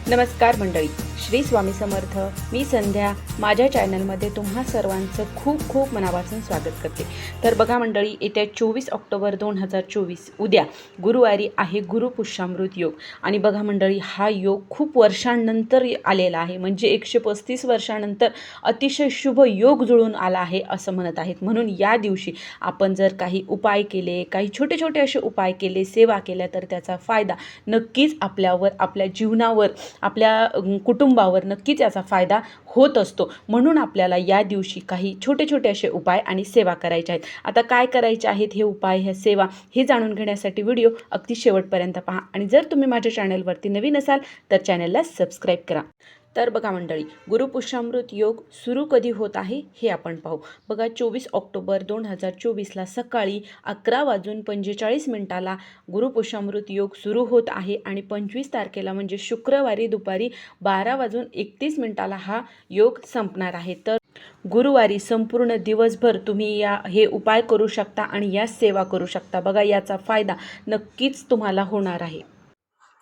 नमस्कार मंडळी, श्री स्वामी समर्थ. मी संध्या माझ्या चॅनलमध्ये तुम्हा सर्वांचं खूप खूप मनापासून स्वागत करते. तर बघा मंडळी, येत्या 24 ऑक्टोबर 2024 उद्या गुरुवारी आहे गुरुपुष्यामृत योग. आणि बघा मंडळी, हा योग खूप वर्षांनंतर आलेला आहे, म्हणजे 135 वर्षांनंतर अतिशय शुभ योग जुळून आला आहे असं म्हणत आहेत. म्हणून या दिवशी आपण जर काही उपाय केले, काही छोटे छोटे असे उपाय केले, सेवा केल्या, तर त्याचा फायदा नक्कीच आपल्यावर, आपल्या जीवनावर, आपल्या कुटुंबावर नक्कीच याचा फायदा होत असतो. म्हणून आपल्याला या दिवशी काही छोटे छोटे असे उपाय आणि सेवा करायचे आहेत. आता काय करायचे आहेत हे उपाय, ह्या सेवा, हे जाणून घेण्यासाठी व्हिडिओ अगदी शेवटपर्यंत पहा. आणि जर तुम्ही माझ्या चॅनलवरती नवीन असाल तर चॅनलला सबस्क्राईब करा. तर बघा मंडळी, गुरुपुष्यामृत योग सुरू कधी होत आहे हे आपण पाहू. बघा, 24 ऑक्टोबर 2024ला सकाळी 11:45 गुरुपुष्यामृत योग सुरू होत आहे आणि 25 तारखेला म्हणजे शुक्रवारी दुपारी 12:31 हा योग संपणार आहे. तर गुरुवारी संपूर्ण दिवसभर तुम्ही हे उपाय करू शकता आणि या सेवा करू शकता. बघा, याचा फायदा नक्कीच तुम्हाला होणार आहे.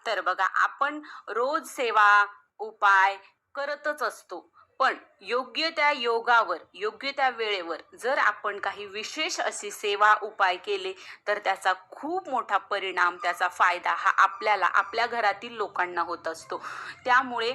तर बघा, आपण रोज सेवा उपाय करतच असतो, पण योग्य त्या योगावर, योग्य त्या वेळेवर जर आपण काही विशेष अशी सेवा उपाय केले तर त्याचा खूप मोठा परिणाम, त्याचा फायदा हा आपल्याला, आपल्या घरातील लोकांना होत असतो. त्यामुळे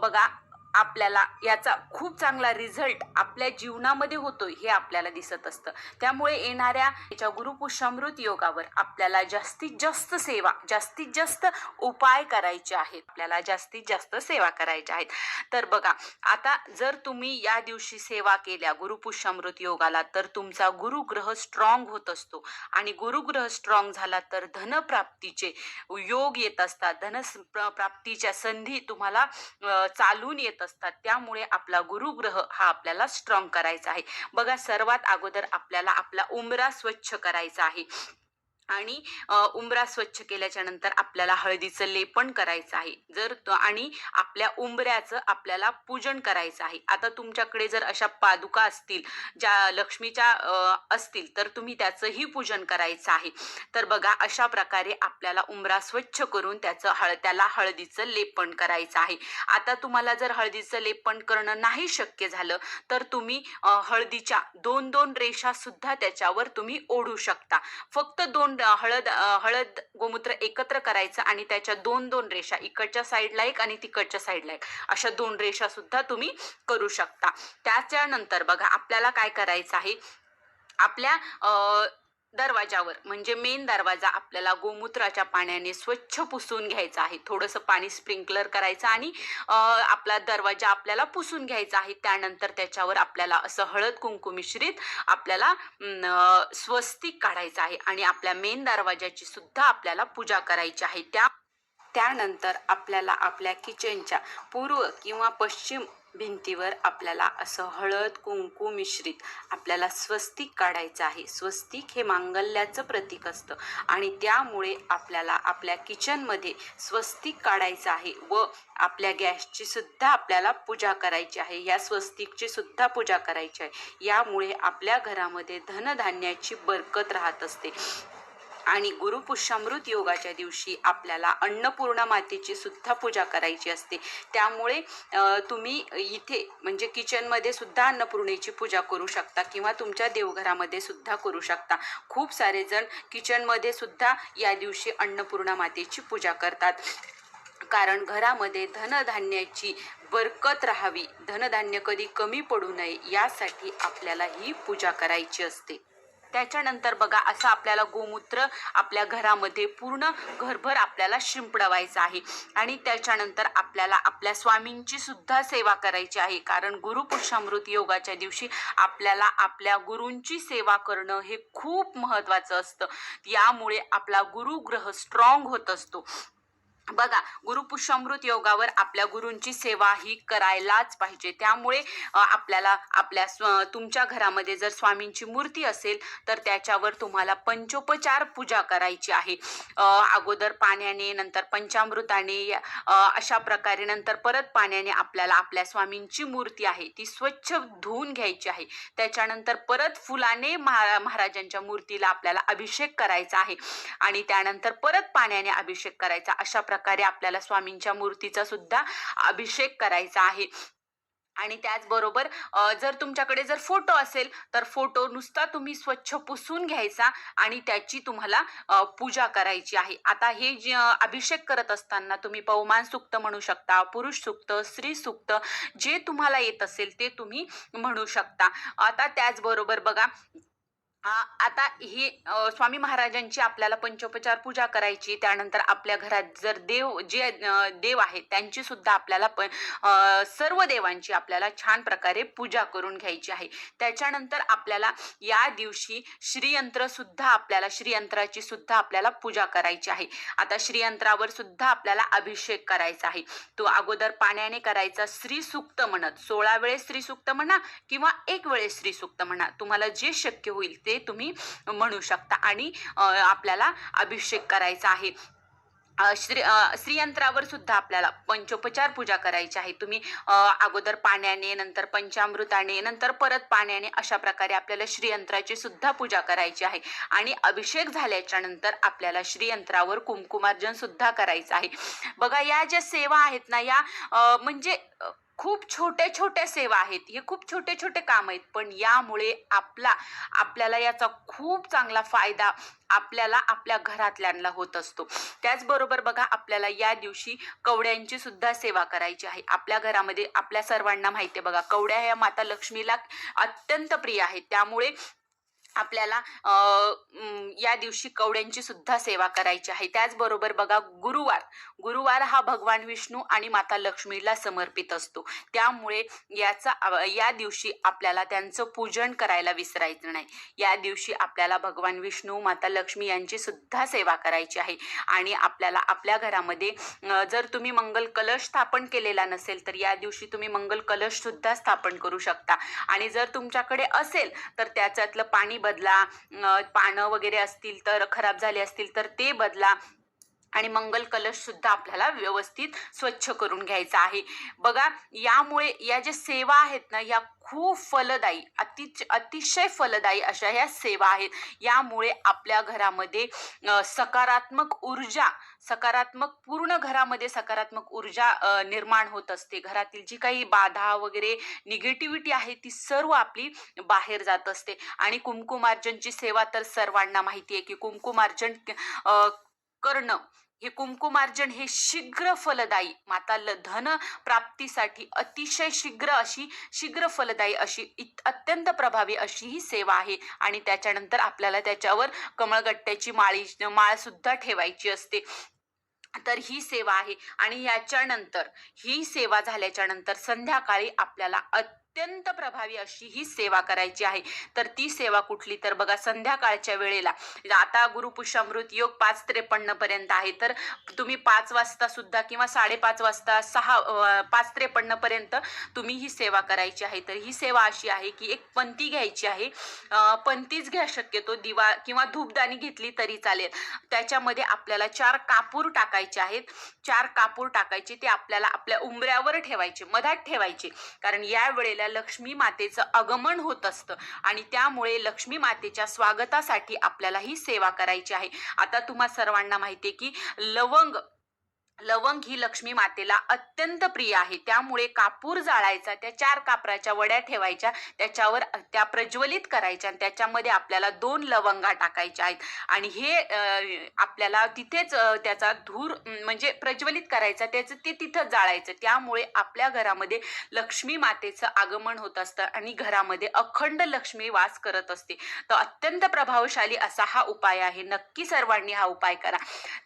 बघा, आपल्याला याचा खूप चांगला रिझल्ट आपल्या जीवनामध्ये होतोय हे आपल्याला दिसत असतं. त्यामुळे येणाऱ्या याच्या गुरुपुष्यामृत योगावर आपल्याला जास्तीत जास्त सेवा, जास्तीत जास्त उपाय करायचे आहेत, आपल्याला जास्तीत जास्त सेवा करायच्या आहेत. तर बघा, आता जर तुम्ही या दिवशी सेवा केल्या गुरुपुष्यामृत योगाला, तर तुमचा गुरुग्रह स्ट्रॉंग होत असतो. आणि गुरुग्रह स्ट्रॉंग झाला तर धनप्राप्तीचे योग येत असतात, धनप्राप्तीच्या संधी तुम्हाला चालून येत असतात. त्यामुळे आपला गुरुग्रह हा आपल्याला स्ट्रॉंग करायचा आहे. बघा, सर्वात अगोदर आपल्याला आपला उंबरा स्वच्छ करायचा आहे. आणि उंबरा स्वच्छ केल्याच्या नंतर आपल्याला हळदीचं लेपन करायचं आहे. आणि आपल्या उंबऱ्याचं आपल्याला पूजन करायचं आहे. आता तुमच्याकडे जर अशा पादुका असतील, ज्या लक्ष्मीच्या असतील, तर तुम्ही त्याचंही पूजन करायचं आहे. तर बघा, अशा प्रकारे आपल्याला उंबरा स्वच्छ करून त्याला हळदीचं लेपन करायचं आहे. आता तुम्हाला जर हळदीचं लेपन करणं नाही शक्य झालं तर तुम्ही हळदीच्या 2-2 रेषा सुद्धा त्याच्यावर तुम्ही ओढू शकता. फक्त हळद गोमूत्र एकत्र करायचं आणि त्याच्या 2-2 रेषा, इकडच्या साईडला एक आणि तिकडच्या साईडला एक, अशा 2 रेषा सुद्धा तुम्ही करू शकता. त्याच्यानंतर बघा, आपल्याला काय करायचं आहे, आपल्या दरवाजावर, म्हणजे मेन दरवाजा आपल्याला गोमूत्राच्या पाण्याने स्वच्छ पुसून घ्यायचा आहे. थोडंसं पाणी स्प्रिंकलर करायचं आणि आपला दरवाजा आपल्याला पुसून घ्यायचा आहे. त्यानंतर त्याच्यावर आपल्याला असं हळद कुंकू मिश्रित आपल्याला स्वस्तिक काढायचं आहे आणि आपल्या मेन दरवाजाची सुद्धा आपल्याला पूजा करायची आहे. त्यानंतर आपल्याला आपल्या किचनच्या पूर्व किंवा पश्चिम भिंतीवर आपल्याला असं हळद कुंकू मिश्रित आपल्याला स्वस्तिक काढायचं आहे. स्वस्तिक हे मांगल्याचं प्रतीक असतं आणि त्यामुळे आपल्याला आपल्या किचनमध्ये स्वस्तिक काढायचं आहे व आपल्या गॅसची सुद्धा आपल्याला पूजा करायची आहे. या स्वस्तिकची सुद्धा पूजा करायची आहे. यामुळे आपल्या घरामध्ये धनधान्याची बरकत राहत असते. आणि गुरुपुष्यामृत योगाच्या दिवशी आपल्याला अन्नपूर्णा मातेची सुद्धा पूजा करायची असते. त्यामुळे तुम्ही इथे म्हणजे किचनमध्ये सुद्धा अन्नपूर्णेची पूजा करू शकता किंवा तुमच्या देवघरामध्ये सुद्धा करू शकता. खूप सारे जण किचनमध्ये सुद्धा या दिवशी अन्नपूर्णा मातेची पूजा करतात, कारण घरामध्ये धनधान्याची बरकत राहावी, धनधान्य कधी कमी पडू नये, यासाठी आपल्याला ही पूजा करायची असते. त्याच्यानंतर बघा, असं आपल्याला गोमूत्र आपल्या घरामध्ये पूर्ण घरभर आपल्याला शिंपडवायचं आहे. आणि त्याच्यानंतर आपल्याला आपल्या स्वामींची सुद्धा सेवा करायची आहे, कारण गुरुपुष्यामृत योगाच्या दिवशी आपल्याला आपल्या गुरूंची सेवा करणं हे खूप महत्त्वाचं असतं. यामुळे आपला गुरुग्रह स्ट्रॉंग होत असतो. बघा, गुरुपुष्यामृत योगावर आपल्या गुरूंची सेवा ही करायलाच पाहिजे. त्यामुळे आपल्याला तुमच्या घरामध्ये जर स्वामींची मूर्ती असेल तर त्याच्यावर तुम्हाला पंचोपचार पूजा करायची आहे. अगोदर पाण्याने, नंतर पंचामृताने, अशा प्रकारे, नंतर परत पाण्याने आपल्याला आपल्या स्वामींची मूर्ती आहे ती स्वच्छ धुवून घ्यायची आहे. त्याच्यानंतर परत फुलाने महाराजांच्या मूर्तीला आपल्याला अभिषेक करायचा आहे आणि त्यानंतर परत पाण्याने अभिषेक करायचा. अशा प्रकारे आपल्याला स्वामींच्या मूर्तीचा सुद्धा अभिषेक करायचा आहे. आणि त्याचबरोबर जर तुमच्याकडे जर फोटो असेल तर फोटो नुसता तुम्ही स्वच्छ पुसून घ्यायचा आणि त्याची तुम्हाला पूजा करायची आहे. आता हे जे अभिषेक करत असताना तुम्ही पवमान सूक्त म्हणू शकता, पुरुष सूक्त, स्त्री सूक्त, जे तुम्हाला येत असेल ते तुम्ही म्हणू शकता. आता त्याचबरोबर बघा, आता हे स्वामी महाराजांची आपल्याला पंचोपचार पूजा करायची. त्यानंतर आपल्या घरात जर देव आहेत त्यांची सुद्धा आपल्याला सर्व देवांची आपल्याला छान प्रकारे पूजा करून घ्यायची आहे. त्याच्यानंतर आपल्याला या दिवशी श्रीयंत्राची सुद्धा आपल्याला पूजा करायची आहे. आता श्रीयंत्रावर सुद्धा आपल्याला अभिषेक करायचा आहे. तो अगोदर पाण्याने करायचा, श्रीसूक्त म्हणत 16 वेळेस श्रीसूक्त म्हणा किंवा 1 वेळेस श्रीसूक्त म्हणा, तुम्हाला जे शक्य होईल ते तुम्ही म्हणू शकता आणि आपल्याला अभिषेक करायचा आहे. श्रीयंत्रावर सुद्धा आपल्याला पंचोपचार पूजा करायची आहे. तुम्ही अगोदर पाण्याने, नंतर पंचामृताने, नंतर परत पाण्याने, अशा प्रकारे आपल्याला श्रीयंत्राची सुद्धा पूजा करायची आहे. आणि अभिषेक झाल्याच्या नंतर आपल्याला श्रीयंत्रावर कुंकुमार्जन सुद्धा करायचं आहे. बघा, या ज्या सेवा आहेत ना, या म्हणजे खूप छोट्या छोट्या सेवा आहेत, हे खूप छोटे छोटे काम आहेत, पण यामुळे आपल्याला याचा खूप चांगला फायदा आपल्याला आपल्या घरातल्यांना होत असतो. त्याचबरोबर बघा, आपल्याला या दिवशी कवड्यांची सुद्धा सेवा करायची आहे. आपल्या घरामध्ये आपल्या सर्वांना माहिती आहे बघा, कवड्या ह्या माता लक्ष्मीला अत्यंत प्रिय आहेत. त्यामुळे आपल्याला या दिवशी कवड्यांची सुद्धा सेवा करायची आहे. त्याचबरोबर बघा, गुरुवार हा भगवान विष्णू आणि माता लक्ष्मीला समर्पित असतो. त्यामुळे या दिवशी आपल्याला त्यांचं पूजन करायला विसरायचं नाही. या दिवशी आपल्याला भगवान विष्णू, माता लक्ष्मी यांची सुद्धा सेवा करायची आहे. आणि आपल्याला आपल्या घरामध्ये जर तुम्ही मंगल कलश स्थापन केलेला नसेल तर या दिवशी तुम्ही मंगल कलश सुद्धा स्थापन करू शकता. आणि जर तुमच्याकडे असेल तर त्याच्यातलं पाणी बदला, पानं वगैरे असतील तर खराब झाले असतील तर ते बदला आणि मंगल कलश सुद्धा आपल्याला व्यवस्थित स्वच्छ करून घ्यायचा आहे. बघा, यामुळे या ज्या सेवा आहेत ना, या खूप फलदायी, अतिशय फलदायी अशा ह्या सेवा आहेत. यामुळे आपल्या घरामध्ये पूर्ण घरामध्ये सकारात्मक ऊर्जा निर्माण होत असते. घरातील जी काही बाधा वगैरे निगेटिव्हिटी आहे ती सर्व आपली बाहेर जात असते. आणि कुंकुमार्जनची सेवा तर सर्वांना माहिती आहे की कुंकुमार्जन करणं, हे कुंकुमार्जन हे शीघ्र फलदायी, माता धन प्राप्तीसाठी अतिशय शीघ्र फलदायी अशी अत्यंत प्रभावी अशी ही सेवा आहे. आणि त्याच्यानंतर आपल्याला त्याच्यावर कमळगट्ट्याची माळ सुद्धा ठेवायची असते. तर ही सेवा आहे. आणि याच्यानंतर ही सेवा झाल्याच्या नंतर संध्याकाळी आपल्याला अत्यंत प्रभावी अशी ही सेवा करायची आहे. तर ती सेवा कुठली, तर बघा, संध्याकाळच्या वेळेला आता गुरुपुष्यामृत योग 5:53 पर्यंत आहे. तर तुम्ही 5 वाजता सुद्धा किंवा 5:30 वाजता 5:53 पर्यंत तुम्ही ही सेवा करायची आहे. तर ही सेवा अशी आहे की एक पंती घ्यायची आहे, पंतीच घ्या, शक्यतो दिवा किंवा धूपदाणी घेतली तरी चालेल. त्याच्यामध्ये आपल्याला 4 कापूर टाकायचे आहेत. 4 कापूर टाकायचे, ते आपल्याला आपल्या उंबऱ्यावर ठेवायचे, मधात ठेवायचे. कारण या वेळेला लक्ष्मी मातेचं आगमन होत असतं आणि त्यामुळे लक्ष्मी मातेच्या स्वागतासाठी आपल्याला ही सेवा करायची आहे. आता तुम्हा सर्वांना माहिती आहे की लवंग ही लक्ष्मी मातेला अत्यंत प्रिय आहे. त्यामुळे कापूर जाळायचा, त्या 4 कापराच्या वड्या ठेवायच्या, त्याच्यावर त्या प्रज्वलित करायच्या आणि त्याच्यामध्ये आपल्याला 2 लवंगा टाकायच्या आहेत. आणि हे आपल्याला तिथेच त्याचा धूर म्हणजे प्रज्वलित करायचा, त्याचं ते तिथंच जाळायचं. त्यामुळे आपल्या घरामध्ये लक्ष्मी मातेचं आगमन होत असतं आणि घरामध्ये अखंड लक्ष्मी वास करत असते. तर अत्यंत प्रभावशाली असा हा उपाय आहे. नक्की सर्वांनी हा उपाय करा.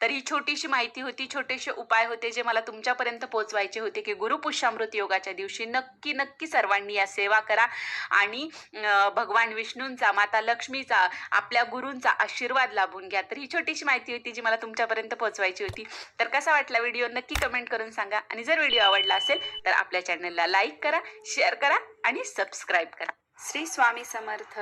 तर ही छोटीशी माहिती होती, छोटेसे उपाय होते जे मला तुमच्यापर्यंत पोहोचवायचे होते की गुरुपुष्यामृत योगाच्या दिवशी नक्की सर्वांनी या सेवा करा आणि भगवान विष्णूंचा, माता लक्ष्मीचा, आपल्या गुरूंचा आशीर्वाद लाभून घ्या. तर ही छोटीशी माहिती होती जी मला तुमच्यापर्यंत पोहोचवायची होती. तर कसा वाटला व्हिडिओ नक्की कमेंट करून सांगा. आणि जर व्हिडिओ आवडला असेल तर आपल्या चॅनलला लाईक करा, शेअर करा आणि सबस्क्राईब करा. श्री स्वामी समर्थ.